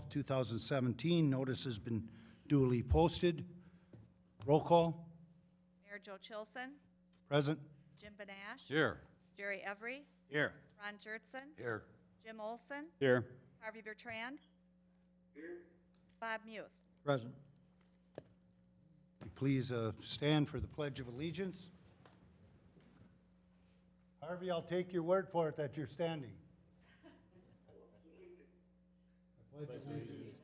2017. Notice has been duly posted. Roll call. Mayor Joe Chilson, Present. Jim Benash, Here. Jerry Every, Here. Ron Jertson, Here. Jim Olson, Here. Harvey Bertrand. Bob Muth. Present. Please stand for the Pledge of Allegiance. Harvey, I'll take your word for it that you're standing. I pledge allegiance.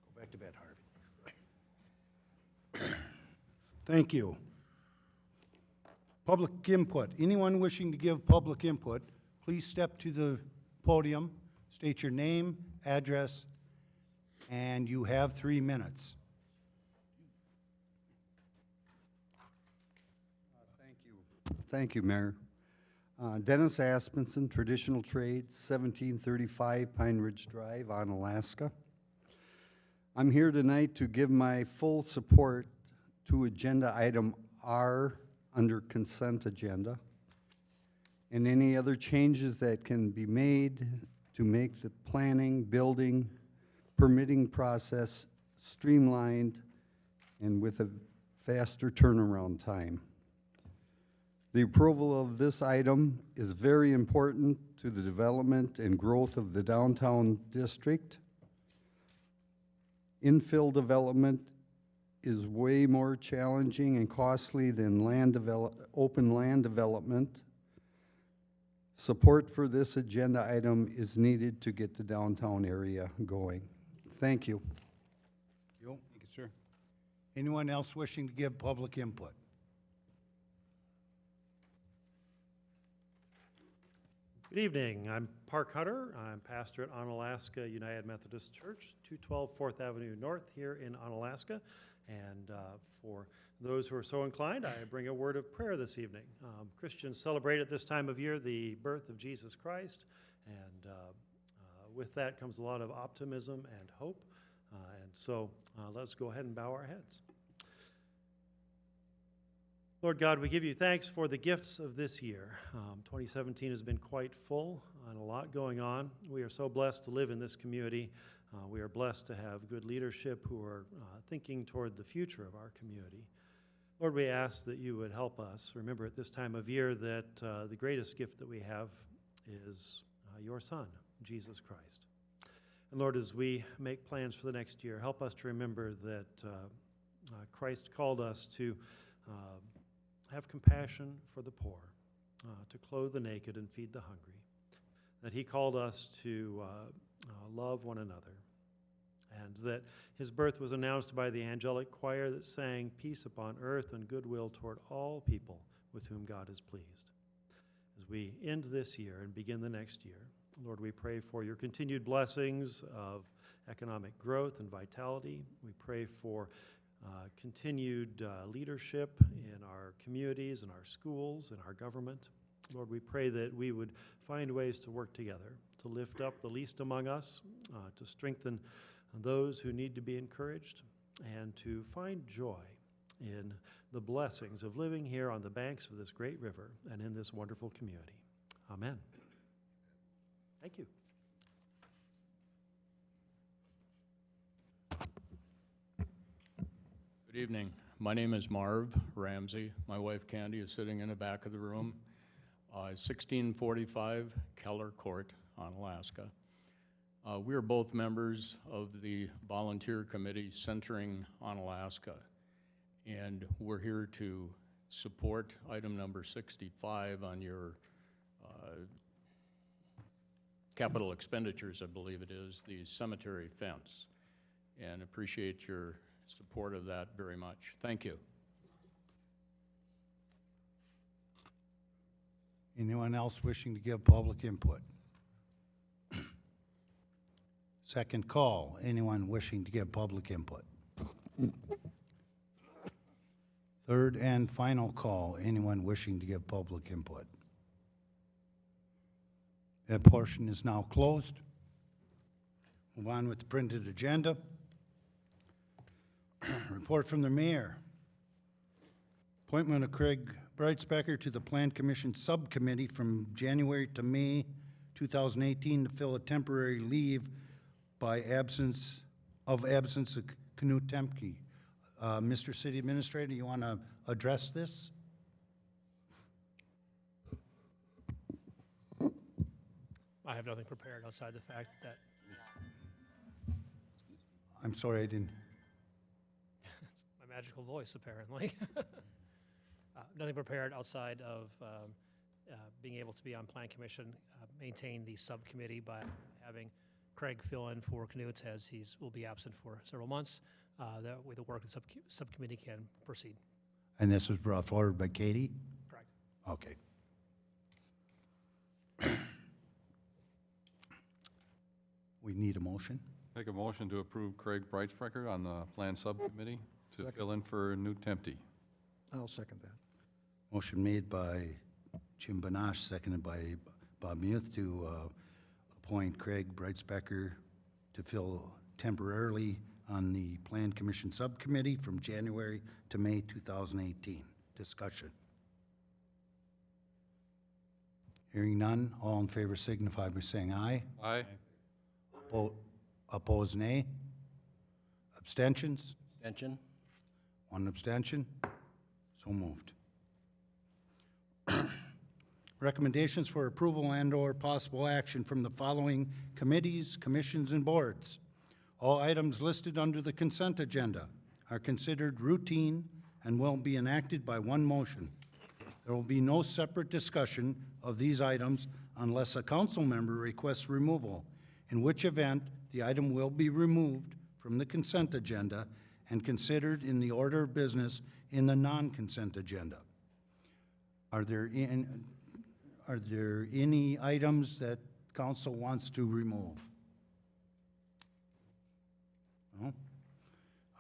Go back to bed, Harvey. Thank you. Public input. Anyone wishing to give public input, please step to the podium, state your name, address, and you have 3 minutes. Thank you, Mayor. Dennis Aspenson, Traditional Trades, 1735 Pine Ridge Drive, Onalaska. I'm here tonight to give my full support to agenda item R under consent agenda, and any other changes that can be made to make the planning, building, permitting process streamlined and with a faster turnaround time. The approval of this item is very important to the development and growth of the downtown district. Infill development is way more challenging and costly than open land development. Support for this agenda item is needed to get the downtown area going. Thank you. Thank you, sir. Anyone else wishing to give public input? Good evening. I'm Park Hunter. I'm pastor at Onalaska United Methodist Church, 212 4th Avenue North here in Onalaska. And for those who are so inclined, I bring a word of prayer this evening. Christians celebrate at this time of year the birth of Jesus Christ, and with that comes a lot of optimism and hope. And so let's go ahead and bow our heads. Lord God, we give you thanks for the gifts of this year. 2017 has been quite full and a lot going on. We are so blessed to live in this community. We are blessed to have good leadership who are thinking toward the future of our community. Lord, we ask that you would help us remember at this time of year that the greatest gift that we have is your Son, Jesus Christ. And Lord, as we make plans for the next year, help us to remember that Christ called us to have compassion for the poor, to clothe the naked and feed the hungry, that he called us to love one another, and that his birth was announced by the angelic choir that sang peace upon earth and goodwill toward all people with whom God is pleased. As we end this year and begin the next year, Lord, we pray for your continued blessings of economic growth and vitality. We pray for continued leadership in our communities, in our schools, in our government. Lord, we pray that we would find ways to work together, to lift up the least among us, to strengthen those who need to be encouraged, and to find joy in the blessings of living here on the banks of this great river and in this wonderful community. Amen. Thank you. Good evening. My name is Marv Ramsey. My wife Candy is sitting in the back of the room. 1645 Keller Court, Onalaska. We are both members of the volunteer committee centering Onalaska, and we're here to support item number 65 on your capital expenditures, I believe it is, the cemetery fence, and appreciate your support of that very much. Thank you. Anyone else wishing to give public input? Second call. Anyone wishing to give public input? Third and final call. Anyone wishing to give public input? That portion is now closed. Move on with the printed agenda. Report from the mayor. Appointment of Craig Brightspecker to the Plan Commission Subcommittee from January to May 2018 to fill a temporary leave by absence of Knut Temke. Mr. City Administrator, you want to address this? I have nothing prepared outside the fact that I'm sorry, I didn't. my magical voice, apparently. Nothing prepared outside of being able to be on Plan Commission, maintain the subcommittee by having Craig fill in for Knut as will be absent for several months. That way the work of the subcommittee can proceed. And this was brought forward by Katie? Correct. Okay. We need a motion. Make a motion to approve Craig Brightsprecher on the Plan Subcommittee to fill in for Newt Temte. I'll second that. Motion made by Jim Banash, seconded by Bob Muth to appoint Craig Brightspecker to fill temporarily on the Plan Commission Subcommittee from January to May 2018. Discussion. Hearing none, all in favor signify by saying aye. Aye. Opposed, nay. Abstentions? Abstention? One abstention. So moved. Recommendations for approval and/or possible action from the following committees, commissions, and boards. All items listed under the consent agenda are considered routine and will be enacted by one motion. There will be no separate discussion of these items unless a council member requests removal, in which event the item will be removed from the consent agenda and considered in the order of business in the non-consent agenda. Are there any items that council wants to remove? No?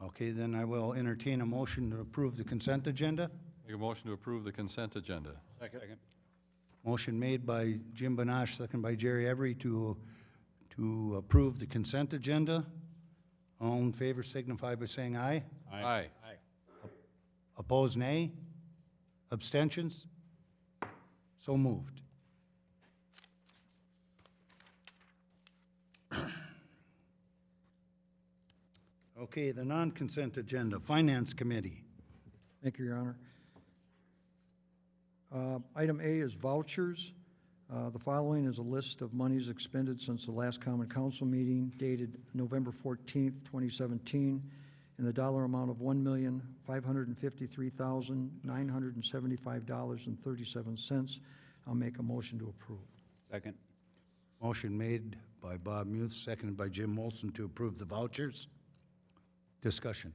Okay, then I will entertain a motion to approve the consent agenda. Make a motion to approve the consent agenda. Second. Motion made by Jim Banash, second by Jerry Every to approve the consent agenda. All in favor signify by saying aye. Aye. Opposed, nay. Abstentions? So moved. Okay, the non-consent agenda, Finance Committee. Thank you, Your Honor. Item A is vouchers. The following is a list of monies expended since the last common council meeting dated November 14th, 2017, in the dollar amount of $1,553,975.37. I'll make a motion to approve. Second. Motion made by Bob Muth, seconded by Jim Olson to approve the vouchers. Discussion.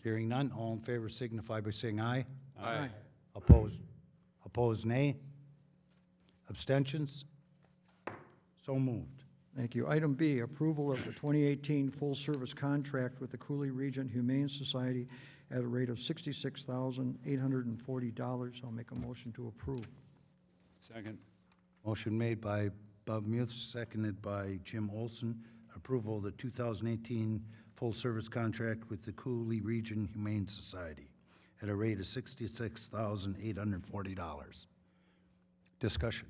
Hearing none, all in favor signify by saying aye. Aye. Opposed? Opposed, nay. Abstentions? So moved. Thank you. Item B, approval of the 2018 full-service contract with the Cooley Region Humane Society at a rate of $66,840. I'll make a motion to approve. Second. Motion made by Bob Muth, seconded by Jim Olson. Approval of the 2018 full-service contract with the Cooley Region Humane Society at a rate of $66,840. Discussion.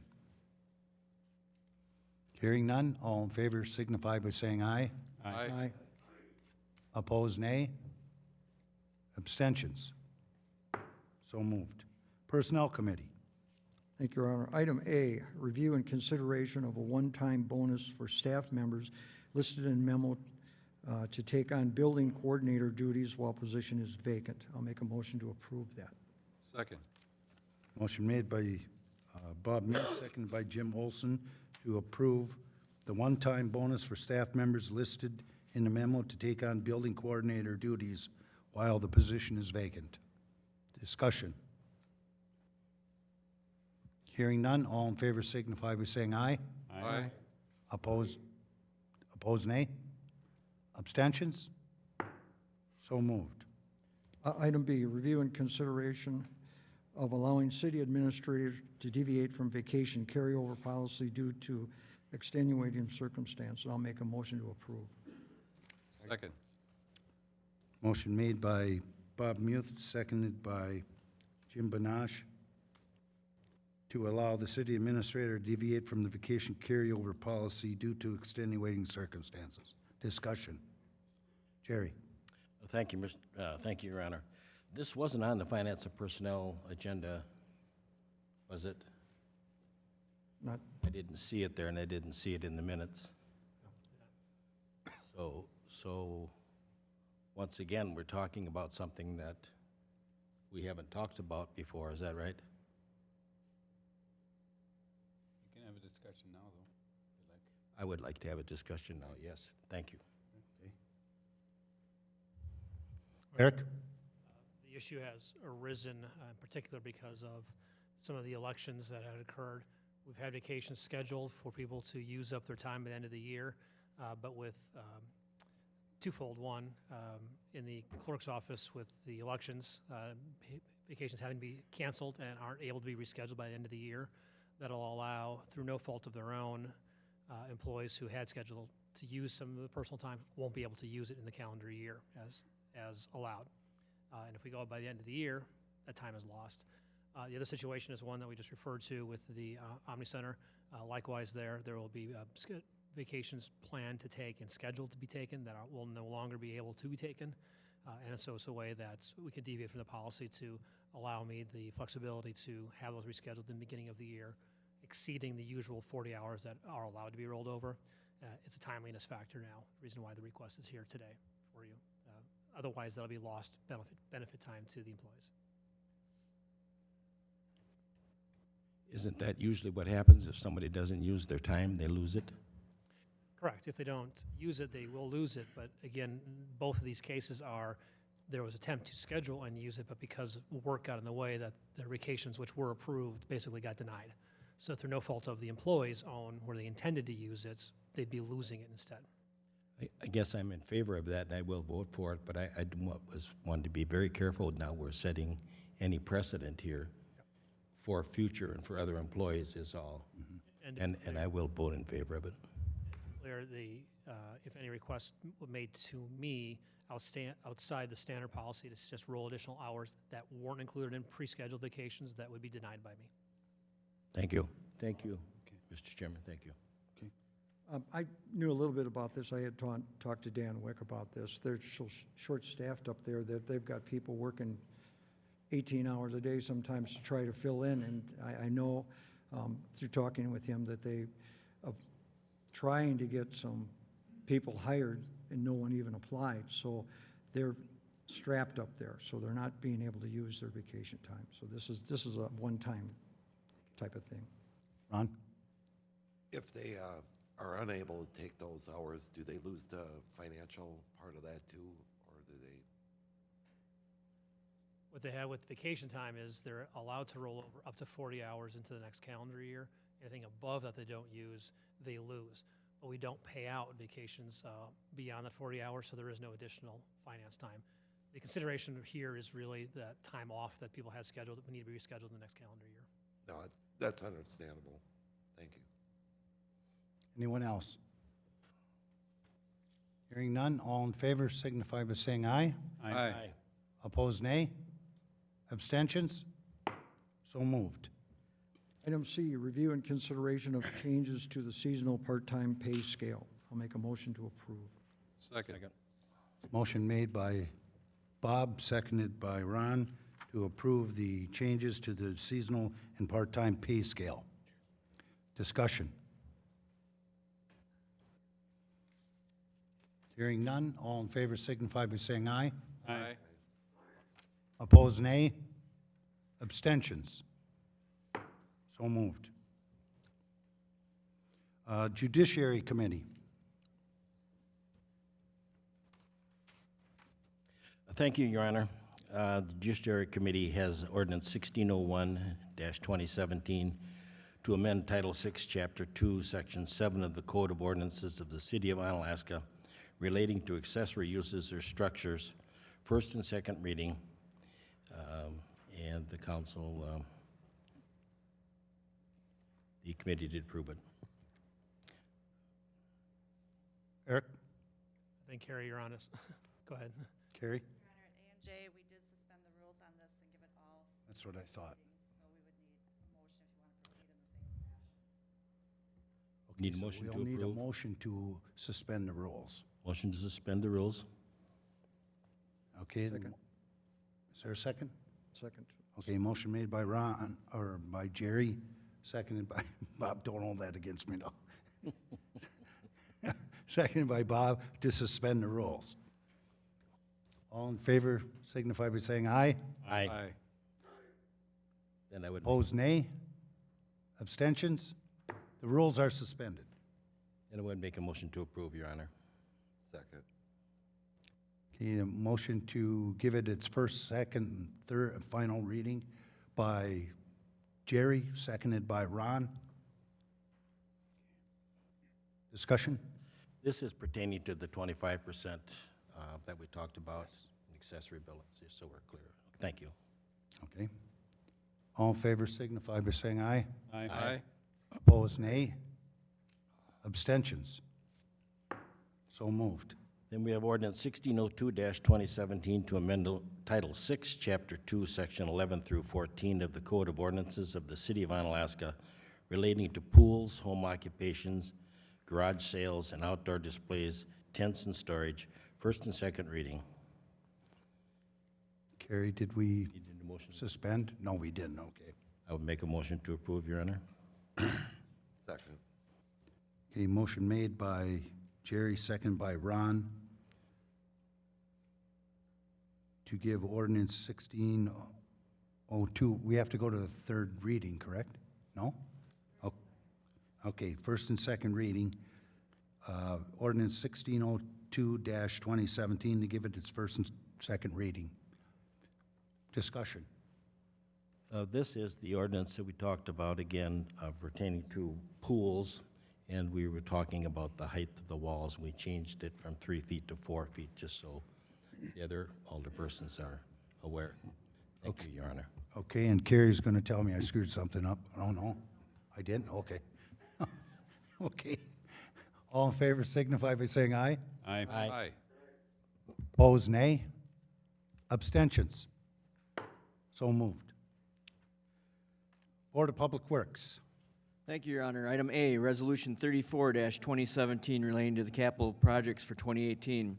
Hearing none, all in favor signify by saying aye. Aye. Opposed, nay. Abstentions. So moved. Personnel Committee. Thank you, Your Honor. Item A, review and consideration of a one-time bonus for staff members listed in memo to take on building coordinator duties while position is vacant. I'll make a motion to approve that. Second. Motion made by Bob Muth, seconded by Jim Olson to approve the one-time bonus for staff members listed in the memo to take on building coordinator duties while the position is vacant. Discussion. Hearing none, all in favor signify by saying aye. Aye. Opposed? Opposed, nay. Abstentions? So moved. Item B, review and consideration of allowing city administrators to deviate from vacation carryover policy due to extenuating circumstances. I'll make a motion to approve. Second. Motion made by Bob Muth, seconded by Jim Banash, to allow the city administrator to deviate from the vacation carryover policy due to extenuating circumstances. Discussion. Jerry? Thank you, thank you, Your Honor. This wasn't on the Finance and Personnel agenda, was it? Not, I didn't see it there, and I didn't see it in the minutes. So, once again, we're talking about something that we haven't talked about before, is that right? You can have a discussion now, though, if you like. I would like to have a discussion now, yes, thank you. Eric? The issue has arisen in particular because of some of the elections that had occurred. We've had vacations scheduled for people to use up their time at the end of the year, but with twofold. One, in the clerk's office with the elections, vacations having to be canceled and aren't able to be rescheduled by the end of the year. That'll allow, through no fault of their own, employees who had scheduled to use some of the personal time won't be able to use it in the calendar year as allowed. And if we go by the end of the year, that time is lost. The other situation is one that we just referred to with the Omni Center. Likewise there will be vacations planned to take and scheduled to be taken that will no longer be able to be taken. And so it's a way that we could deviate from the policy to allow me the flexibility to have those rescheduled in the beginning of the year, exceeding the usual 40 hours that are allowed to be rolled over. It's a timeliness factor now, reason why the request is here today for you. Otherwise, that'll be lost benefit time to the employees. Isn't that usually what happens? If somebody doesn't use their time, they lose it? Correct. If they don't use it, they will lose it. But again, both of these cases there was attempt to schedule and use it, but because work got in the way, that the vacations which were approved basically got denied. So through no fault of the employee's own, where they intended to use it, they'd be losing it instead. I guess I'm in favor of that, and I will vote for it, but I wanted to be very careful. Now we're setting any precedent here for future and for other employees is all. And I will vote in favor of it. Clear if any requests were made to me outside the standard policy to just roll additional hours that weren't included in pre-scheduled vacations, that would be denied by me. Thank you. Thank you, Mr. Chairman, thank you. I knew a little bit about this. I had talked to Dan Wick about this. They're so short-staffed up there that they've got people working 18 hours a day sometimes to try to fill in. And I know through talking with him that they are trying to get some people hired and no one even applied. So they're strapped up there. So they're not being able to use their vacation time. So this is a one-time type of thing. Ron? If they are unable to take those hours, do they lose the financial part of that too, or do they? What they have with vacation time is they're allowed to roll over up to 40 hours into the next calendar year. Anything above that they don't use, they lose. But we don't pay out vacations beyond that 40 hours, so there is no additional finance time. The consideration here is really that time off that people had scheduled that we need to be rescheduled in the next calendar year. No, that's understandable. Thank you. Anyone else? Hearing none, all in favor signify by saying aye. Aye. Opposed, nay. Abstentions? So moved. Item C, review and consideration of changes to the seasonal part-time pay scale. I'll make a motion to approve. Second. Motion made by Bob, seconded by Ron, to approve the changes to the seasonal and part-time pay scale. Discussion. Hearing none, all in favor signify by saying aye. Aye. Opposed, nay. Abstentions? So moved. Judiciary Committee. Thank you, Your Honor. The Judiciary Committee has ordinance 1601-2017 to amend Title VI, Chapter 2, Section 7 of the Code of Ordinances of the City of Onalaska relating to accessory uses or structures, first and second reading, and the council, the committee did approve it. Eric? I think, Harry, you're honest. go ahead. Carrie? Your Honor, at A and J, we did suspend the rules on this and give it all That's what I thought. readings, so we would need a motion if you want to proceed in the same fashion. Okay, Need a so motion to We'll need a approve? motion to suspend the rules. Motion to suspend the rules? Okay? Second. Is there a second? Second. Okay, motion made by Ron, or by Jerry, seconded by, Bob, don't hold that against me, though. Seconded by Bob to suspend the rules. All in favor signify by saying aye. Aye. Then I would, Opposed, nay. Abstentions? The rules are suspended. then I would make a motion to approve, Your Honor. Second. Okay, a motion to give it its first, second, and third, and final reading by Jerry, seconded by Ron. Discussion? This is pertaining to the 25% that we talked about, in accessory buildings, just so we're clear. Thank you. Okay. All in favor signify by saying aye. Aye. Opposed, nay. Abstentions? So moved. Then we have ordinance 1602-2017 to amend Title 6, Chapter 2, Section 11 through 14 of the Code of Ordinances of the City of Onalaska relating to pools, home occupations, garage sales, and outdoor displays, tents and storage, first and second reading. Carrie, did we Need a motion? suspend? No, we didn't, okay. I would make a motion to approve, Your Honor. Second. Okay, motion made by Jerry, second by Ron, to give ordinance 1602, we have to go to the third reading, correct? No? O- Okay, first and second reading, ordinance 1602-2017, to give it its first and second reading. Discussion. This is the ordinance that we talked about, again, pertaining to pools, and we were talking about the height of the walls. We changed it from 3 feet to 4 feet, just so the other alderpersons are aware. Thank you, Your Honor. Okay, and Carrie's gonna tell me I screwed something up. Oh, no, I didn't? Okay. Okay. All in favor signify by saying aye. Aye. Aye. Opposed, nay. Abstentions? So moved. Board of Public Works. Thank you, Your Honor. Item A, Resolution 34-2017 relating to the capital projects for 2018.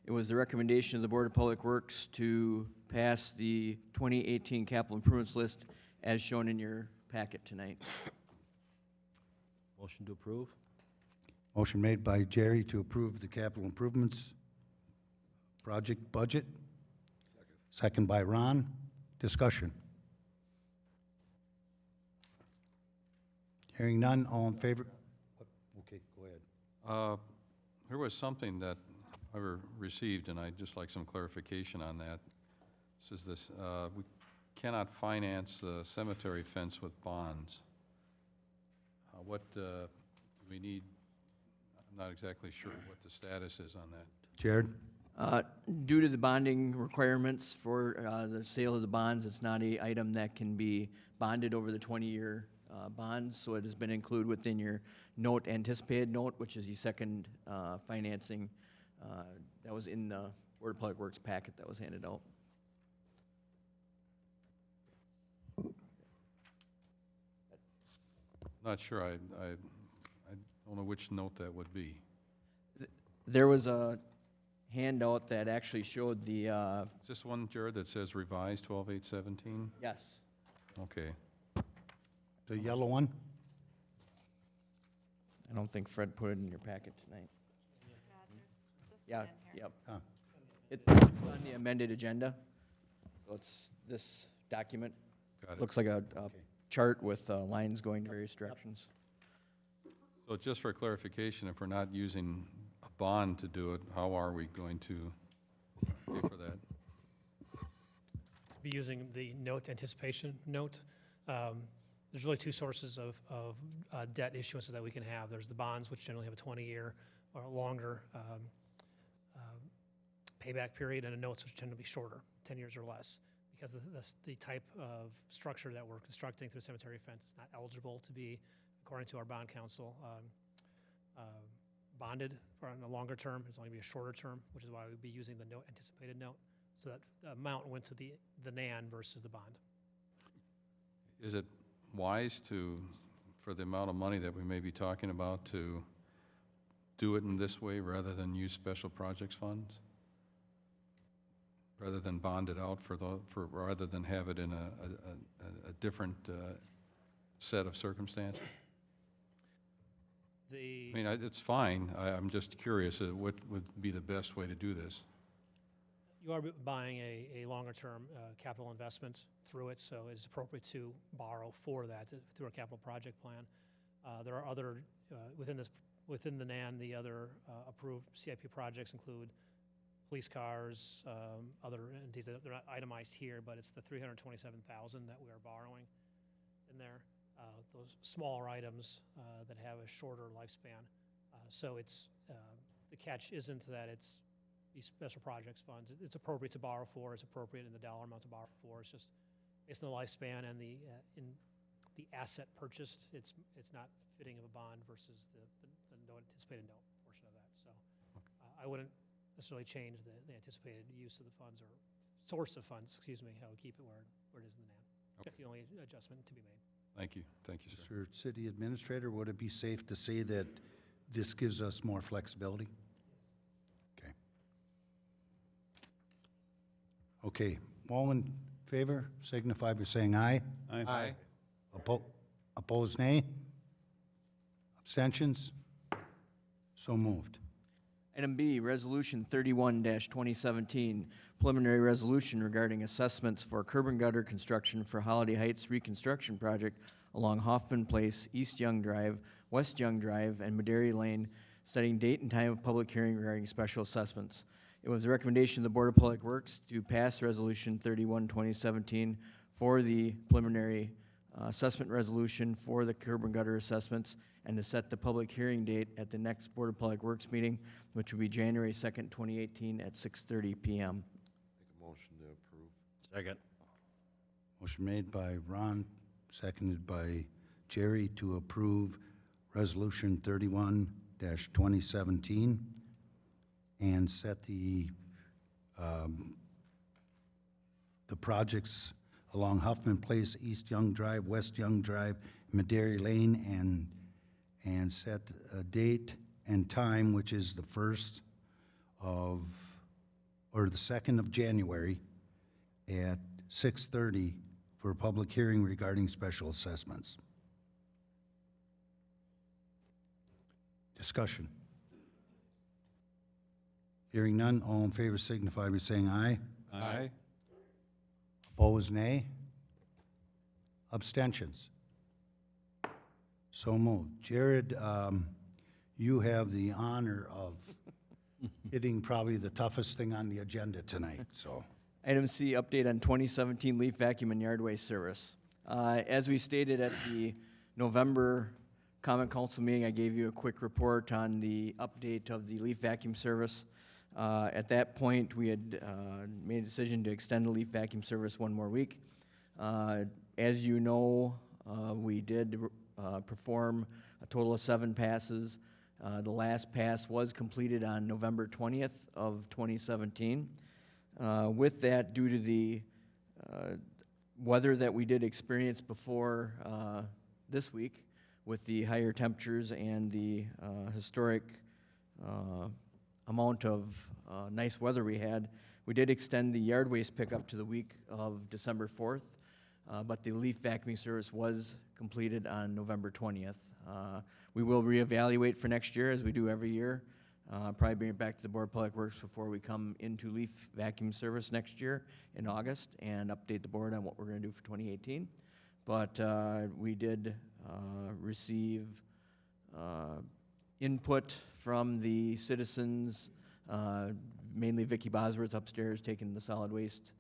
It was the recommendation of the Board of Public Works to pass the 2018 capital improvements list as shown in your packet tonight. Motion to approve? Motion made by Jerry to approve the capital improvements project budget. Second by Ron. Discussion. Hearing none, all in favor? Okay, go ahead. There was something that I received, and I'd just like some clarification on that. Says this, we cannot finance the cemetery fence with bonds. What we need, I'm not exactly sure what the status is on that. Jared? Due to the bonding requirements for the sale of the bonds, it's not a item that can be bonded over the 20-year bonds, so it has been included within your note, anticipated note, which is the second financing that was in the Board of Public Works packet that was handed out. Not sure, I don't know which note that would be. There was a handout that actually showed the, Is this one, Jared, that says revised 12/8/17? yes, Okay. The yellow one? I don't think Fred put it in your packet tonight. This is Yeah, in here. yep. Huh. It's on the amended agenda, so it's this document. Got it. Looks like a chart with lines going various directions. So just for clarification, if we're not using a bond to do it, how are we going to pay for that? Be using the note anticipation note. There's really two sources of debt issuances that we can have. There's the bonds, which generally have a 20-year or longer payback period, and the notes, which tend to be shorter, 10 years or less, because the type of structure that we're constructing through the cemetery fence is not eligible to be, according to our bond council, bonded for on a longer term. It's only be a shorter term, which is why we'd be using the note, anticipated note. So that the amount went to the NAN versus the bond. Is it wise to, for the amount of money that we may be talking about, to do it in this way rather than use special projects funds? Rather than bond it out rather than have it in a different set of circumstances? I mean, it's fine. I'm just curious, what would be the best way to do this? You are buying a longer-term capital investment through it, so it's appropriate to borrow for that through a capital project plan. There are other, within the NAN, the other approved CIP projects include police cars, other entities. They're not itemized here, but it's the $327,000 that we are borrowing in there. Those smaller items that have a shorter lifespan. So it's, the catch isn't that it's these special projects funds. It's appropriate to borrow for, it's appropriate in the dollar amount to borrow for. It's just based on the lifespan and the in the asset purchased, it's not fitting of a bond versus the no anticipated note portion of that. So I wouldn't necessarily change the anticipated use of the funds or source of funds, excuse me. I would keep it where it is in the NAN. That's the only adjustment to be made. Thank you, sir. Mr. City Administrator, would it be safe to say that this gives us more flexibility? Okay. Okay, all in favor, signify by saying aye. Aye. Opposed, nay? Abstentions? So moved. Item B, Resolution 31-2017, preliminary resolution regarding assessments for curb and gutter construction for Holiday Heights reconstruction project along Hoffman Place, East Young Drive, West Young Drive, and Madera Lane, setting date and time of public hearing regarding special assessments. It was the recommendation of the Board of Public Works to pass Resolution 31-2017 for the preliminary assessment resolution for the curb and gutter assessments and to set the public hearing date at the next Board of Public Works meeting, which will be January 2nd, 2018 at 6:30 p.m. Make a motion to approve. Second. Motion made by Ron, seconded by Jerry to approve Resolution 31-2017 and set the projects along Huffman Place, East Young Drive, West Young Drive, Madera Lane, and set a date and time, which is the 1st of, or the 2nd of January at 6:30 for a public hearing regarding special assessments. Discussion. Hearing none, all in favor signify by saying aye. Aye. Opposed, nay. Abstentions. So moved. Jared, you have the honor of hitting probably the toughest thing on the agenda tonight, so. Item C, update on 2017 leaf vacuum and yard waste service. As we stated at the November Common Council meeting, I gave you a quick report on the update of the leaf vacuum service. At that point, we had made a decision to extend the leaf vacuum service one more week. As you know, we did perform a total of 7 passes. The last pass was completed on November 20th of 2017. With that, due to the weather that we did experience before this week, with the higher temperatures and the historic amount of nice weather we had, we did extend the yard waste pickup to the week of December 4th, but the leaf vacuuming service was completed on November 20th. We will reevaluate for next year, as we do every year. Probably bring it back to the Board of Public Works before we come into leaf vacuum service next year in August and update the board on what we're going to do for 2018. But we did receive input from the citizens, mainly Vicki Bosworth upstairs taking the solid waste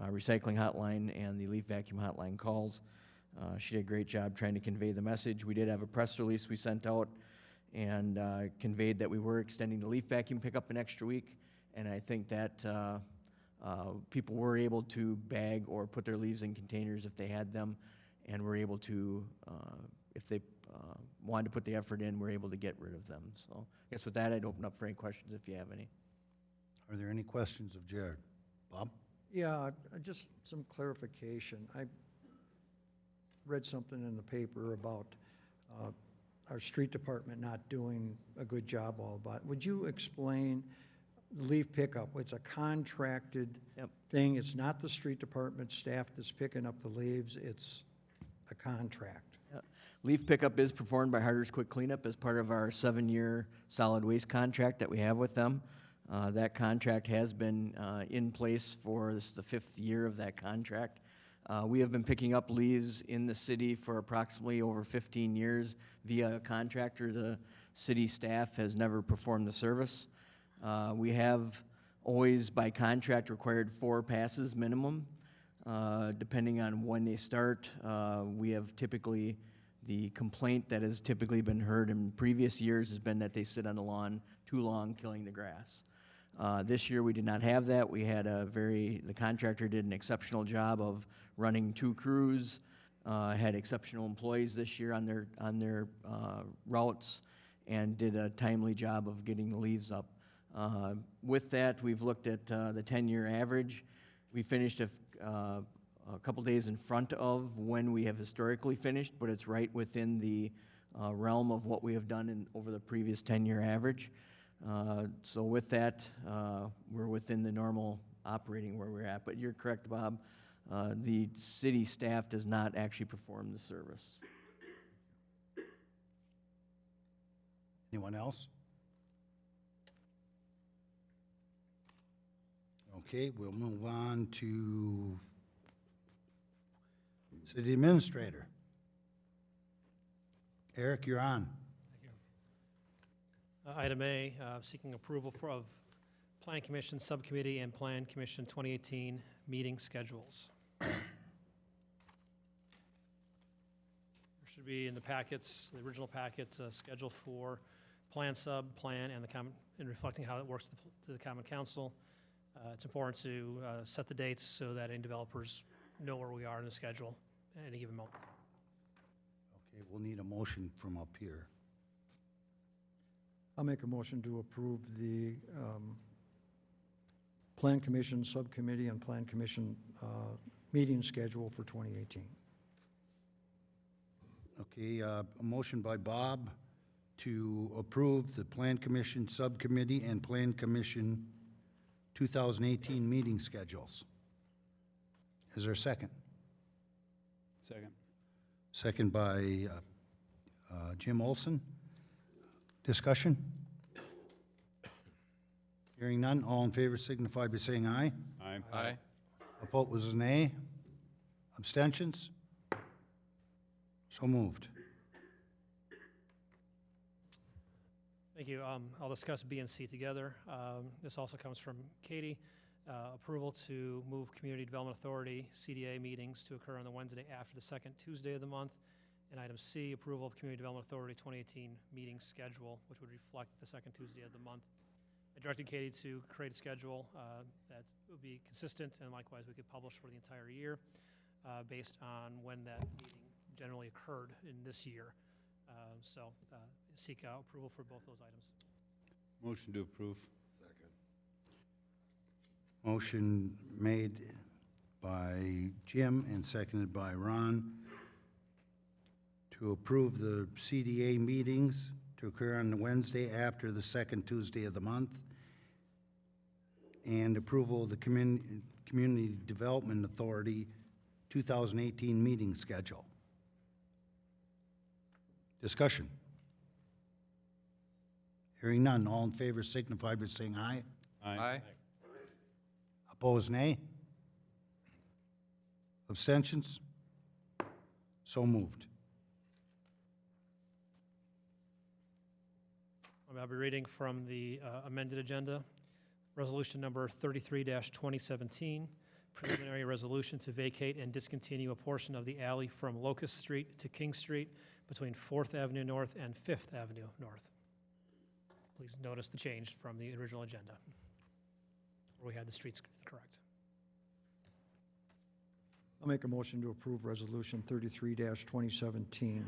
recycling hotline and the leaf vacuum hotline calls. She did a great job trying to convey the message. We did have a press release we sent out and conveyed that we were extending the leaf vacuum pickup an extra week, and I think that people were able to bag or put their leaves in containers if they had them, and were able to, if they wanted to put the effort in, we're able to get rid of them. So I guess with that, I'd open up for any questions if you have any. Are there any questions of Jared? Bob? Yeah, just some clarification. I read something in the paper about our street department not doing a good job all about. Would you explain the leaf pickup? It's a contracted Yep. thing. It's not the street department staff that's picking up the leaves. It's a contract. Leaf pickup is performed by Harder's Quick Cleanup as part of our 7-year solid waste contract that we have with them. That contract has been in place for, this is the 5th year of that contract. We have been picking up leaves in the city for approximately over 15 years via a contractor. The city staff has never performed the service. We have always, by contract, required 4 passes minimum. Depending on when they start, we have typically, the complaint that has typically been heard in previous years has been that they sit on the lawn too long, killing the grass. This year, we did not have that. We had the contractor did an exceptional job of running 2 crews, had exceptional employees this year on their routes, and did a timely job of getting the leaves up. With that, we've looked at the 10-year average. We finished a couple days in front of when we have historically finished, but it's right within the realm of what we have done over the previous 10-year average. So with that, we're within the normal operating where we're at. But you're correct, Bob. The city staff does not actually perform the service. Anyone else? Okay, we'll move on to City Administrator. Eric, you're on. Item A, seeking approval of Plan Commission Subcommittee and Plan Commission 2018 meeting schedules. There should be in the packets, the original packet, schedule for Plan Sub, Plan, and reflecting how it works to the Common Council. It's important to set the dates so that any developers know where we are in the schedule at any given moment. Okay, we'll need a motion from up here. I'll make a motion to approve the Plan Commission Subcommittee and Plan Commission meeting schedule for 2018. Okay, a motion by Bob to approve the Plan Commission Subcommittee and Plan Commission 2018 meeting schedules. Is there a second? Second. Second by Jim Olson. Discussion? Hearing none, all in favor signify by saying aye. Aye. Aye. Opposed is nay. Abstentions? So moved. Thank you. I'll discuss B and C together. This also comes from Katie. Approval to move Community Development Authority, CDA meetings to occur on the Wednesday after the second Tuesday of the month. And item C, approval of Community Development Authority 2018 meeting schedule, which would reflect the second Tuesday of the month. I directed Katie to create a schedule that would be consistent, and likewise we could publish for the entire year based on when that meeting generally occurred in this year. Seek approval for both those items. Motion to approve. Second. Motion made by Jim and seconded by Ron to approve the CDA meetings to occur on the Wednesday after the second Tuesday of the month, and approval of the Community Development Authority 2018 meeting schedule. Discussion. Hearing none, all in favor signify by saying aye. Aye. Opposed, nay. Abstentions? So moved. I'll be reading from the amended agenda. Resolution number 33-2017, preliminary resolution to vacate and discontinue a portion of the alley from Locust Street to King Street between 4th Avenue North and 5th Avenue North. Please notice the change from the original agenda, where we had the streets correct. I'll make a motion to approve Resolution 33-2017,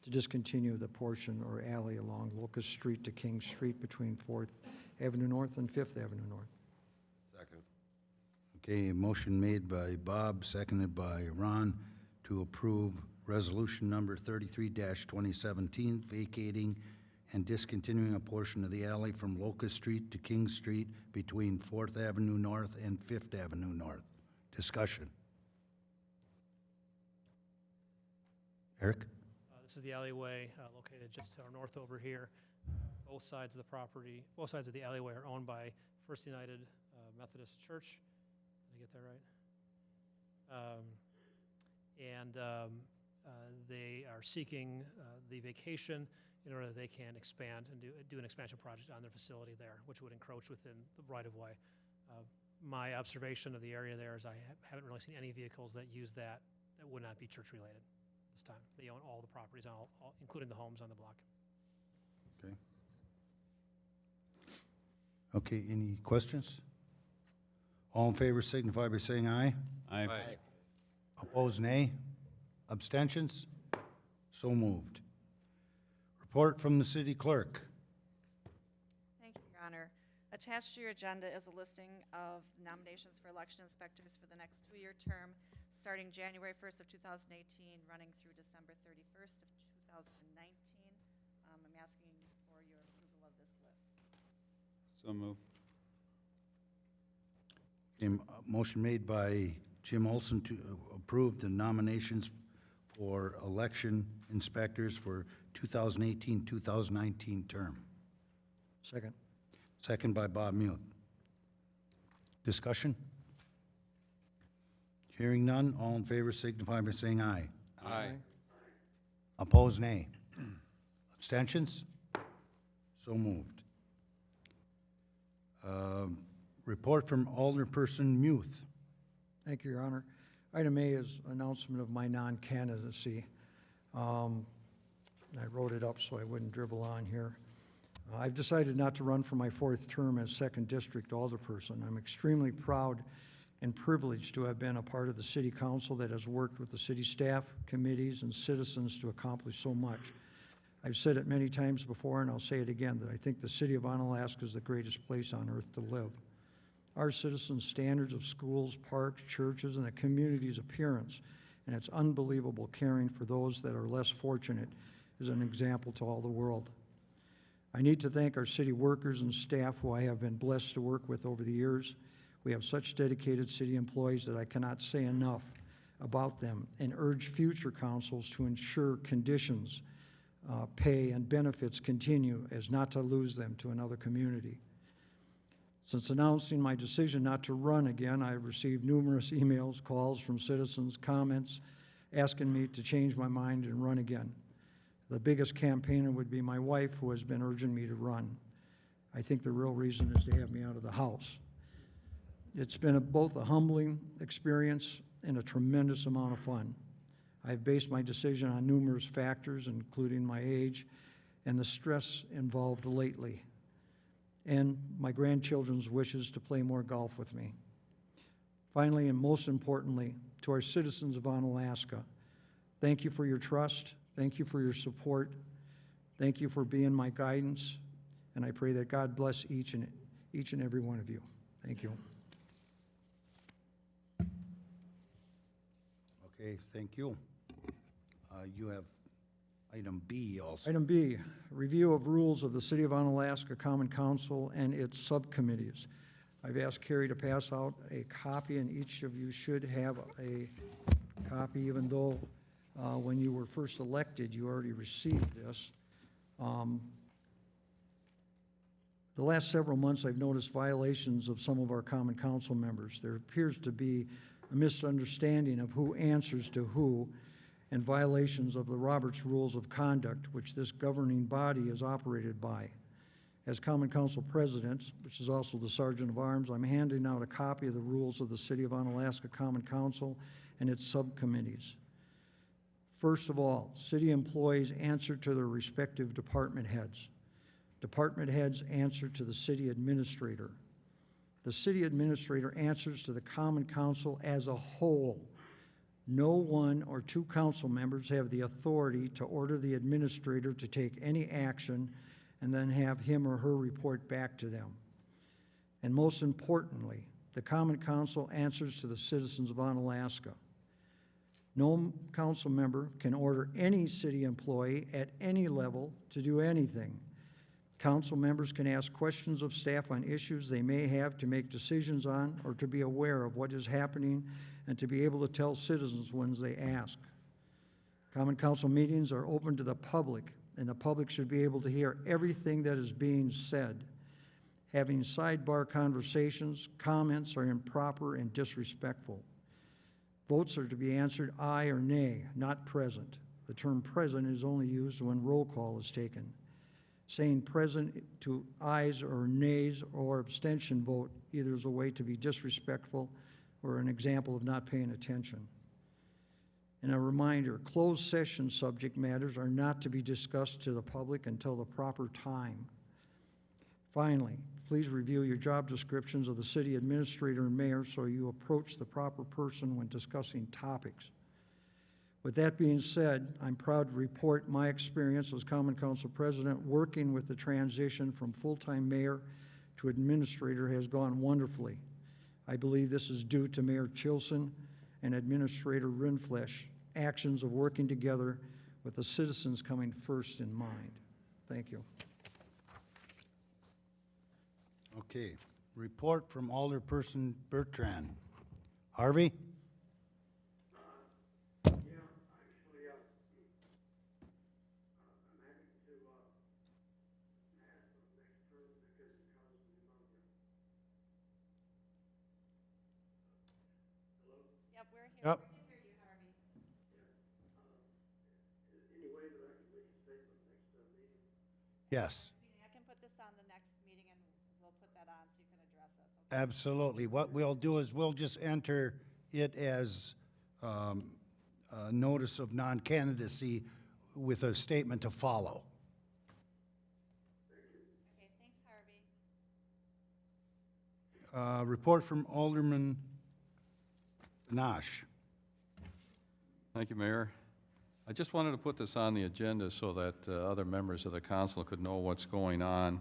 to to discontinue the portion or alley along Locust Street to King Street between 4th Avenue North and 5th Avenue North. Second. Okay, a motion made by Bob, seconded by Ron, to approve resolution number 33-2017, vacating and discontinuing a portion of the alley from Locust Street to King Street between 4th Avenue North and 5th Avenue North. Discussion. Eric? This is the alleyway located just to our north over here. Both sides of the property, both sides of the alleyway are owned by First United Methodist Church. Did I get that right? They are seeking the vacation in order that they can expand and do an expansion project on their facility there, which would encroach within the right-of-way. My observation of the area there is I haven't really seen any vehicles that use that would not be church-related this time. They own all the properties, including the homes on the block. Okay. Okay, any questions? All in favor signify by saying aye. Aye. Opposed, nay. Abstentions? So moved. Report from the city clerk. Thank you, Your Honor. Attached to your agenda is a listing of nominations for election inspectors for the next 2-year term, starting January 1st of 2018, running through December 31st of 2019. I'm asking for your approval of this list. So moved. Motion made by Jim Olson to approve the nominations for election inspectors for 2018-2019 term. Second. Second by Bob Mute. Discussion? Hearing none, all in favor signify by saying aye. Aye. Opposed, nay. Abstentions? So moved. Report from Alderperson Muth. Thank you, Your Honor. Item A is announcement of my non-candidacy. I wrote it up so I wouldn't dribble on here. I've decided not to run for my 4th term as 2nd District Alderperson. I'm extremely proud and privileged to have been a part of the City Council that has worked with the city staff, committees, and citizens to accomplish so much. I've said it many times before, and I'll say it again, that I think the city of Onalaska is the greatest place on earth to live. Our citizens' standards of schools, parks, churches, and the community's appearance, and its unbelievable caring for those that are less fortunate, is an example to all the world. I need to thank our city workers and staff who I have been blessed to work with over the years. We have such dedicated city employees that I cannot say enough about them, and urge future councils to ensure conditions, pay, and benefits continue as not to lose them to another community. Since announcing my decision not to run again, I have received numerous emails, calls from citizens, comments, asking me to change my mind and run again. The biggest campaigner would be my wife, who has been urging me to run. I think the real reason is to have me out of the house. It's been both a humbling experience and a tremendous amount of fun. I've based my decision on numerous factors, including my age and the stress involved lately, and my grandchildren's wishes to play more golf with me. Finally, and most importantly, to our citizens of Onalaska, thank you for your trust, thank you for your support, thank you for being my guidance, and I pray that God bless each and every one of you. Thank you. Okay, thank you. You have item B also. Item B, review of rules of the City of Onalaska Common Council and its subcommittees. I've asked Carrie to pass out a copy, and each of you should have a copy, even though when you were first elected, you already received this. The last several months, I've noticed violations of some of our Common Council members. There appears to be a misunderstanding of who answers to who, and violations of the Roberts Rules of Conduct, which this governing body is operated by. As Common Council President, which is also the Sergeant of Arms, I'm handing out a copy of the rules of the City of Onalaska Common Council and its subcommittees. First of all, city employees answer to their respective department heads. Department heads answer to the city administrator. The city administrator answers to the Common Council as a whole. No one or two council members have the authority to order the administrator to take any action and then have him or her report back to them. And most importantly, the Common Council answers to the citizens of Onalaska. No council member can order any city employee at any level to do anything. Council members can ask questions of staff on issues they may have to make decisions on or to be aware of what is happening and to be able to tell citizens when they ask. Common Council meetings are open to the public, and the public should be able to hear everything that is being said. Having sidebar conversations, comments are improper and disrespectful. Votes are to be answered aye or nay, not present. The term present is only used when roll call is taken. Saying present to ayes or nays or abstention vote either is a way to be disrespectful or an example of not paying attention. And a reminder, closed session subject matters are not to be discussed to the public until the proper time. Finally, please review your job descriptions of the city administrator and mayor so you approach the proper person when discussing topics. With that being said, I'm proud to report my experience as Common Council President working with the transition from full-time mayor to administrator has gone wonderfully. I believe this is due to Mayor Chilson and Administrator Rindfleisch actions of working together with the citizens coming first in mind. Thank you. Okay, report from Alderperson Bertrand. Harvey? Yep, we're here. Yep. We can hear you, Harvey. Yes, I can put this on the next meeting and we'll put that on so you can address us. Okay? absolutely. What we'll do is we'll just enter it as a notice of non-candidacy with a statement to follow. Okay, thanks, Harvey. Report from Alderman Nash. Thank you, Mayor. I just wanted to put this on the agenda so that other members of the council could know what's going on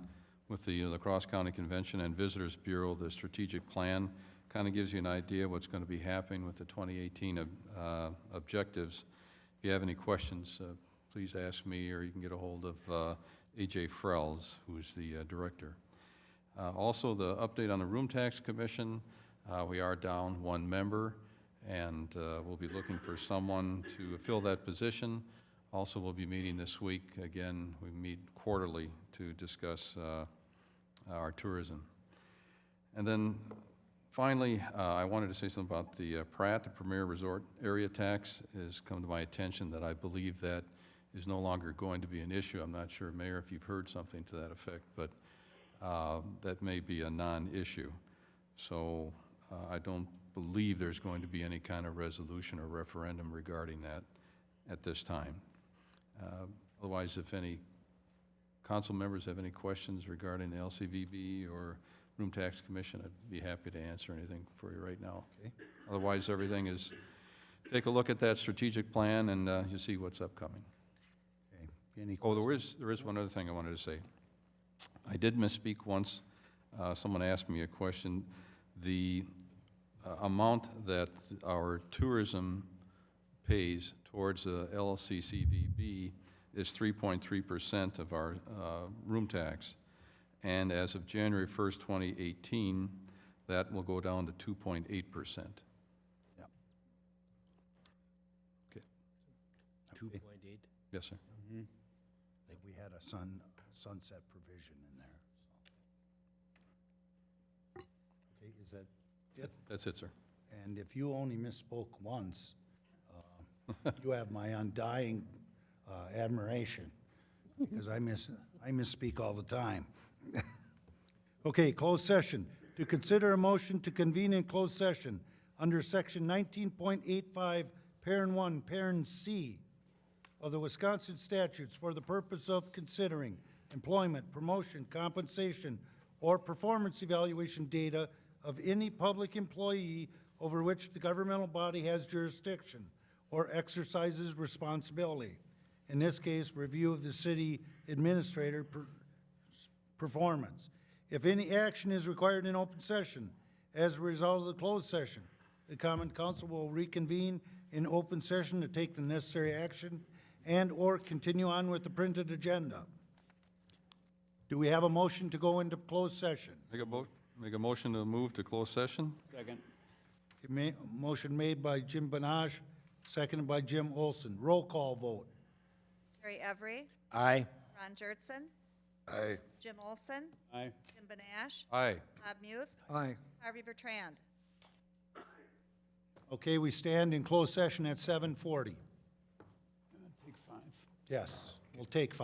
with the La Crosse County Convention and Visitors Bureau. The strategic plan kind of gives you an idea what's going to be happening with the 2018 objectives. If you have any questions, please ask me, or you can get a hold of A.J. Frells, who's the director. Also, the update on the Room Tax Commission, we are down one member, and we'll be looking for someone to fill that position. Also, we'll be meeting this week. Again, we meet quarterly to discuss our tourism. And then finally, I wanted to say something about the Pratt, the Premier Resort Area Tax, has come to my attention that I believe that is no longer going to be an issue. I'm not sure, Mayor, if you've heard something to that effect, but that may be a non-issue. So I don't believe there's going to be any kind of resolution or referendum regarding that at this time. Otherwise, if any council members have any questions regarding the LCVB or Room Tax Commission, I'd be happy to answer anything for you right now. Okay. Otherwise, everything is, take a look at that strategic plan and you see what's upcoming. Okay. Any Oh, questions? there is one other thing I wanted to say. I did misspeak once. Someone asked me a question. The amount that our tourism pays towards the LCCVB is 3.3% of our room tax. And as of January 1st, 2018, that will go down to 2.8%. Yep. Okay. 2.8? Yes, sir. We had a sunset provision in there. So. Okay, is that it? That's it, sir. And if you only misspoke once, you have my undying admiration, because I misspeak all the time. Okay, closed session. To consider a motion to convene in closed session under section 19.85, parent 1, parent C of the Wisconsin statutes for the purpose of considering employment, promotion, compensation, or performance evaluation data of any public employee over which the governmental body has jurisdiction, or exercises responsibility. In this case, review of the city administrator performance. If any action is required in open session as a result of the closed session, the common council will reconvene in open session to take the necessary action and/or continue on with the printed agenda. Do we have a motion to go into closed session? Make a motion to move to closed session? Second. Motion made by Jim Benaj, seconded by Jim Olson. Roll call vote. Terry Every, Aye. Ron Jertson, Aye. Jim Olson, Aye. Jim Benash, Aye. Bob Muth, Aye. Harvey Bertrand. Okay, we stand in closed session at 7:40. Take 5. Yes, we'll take 5.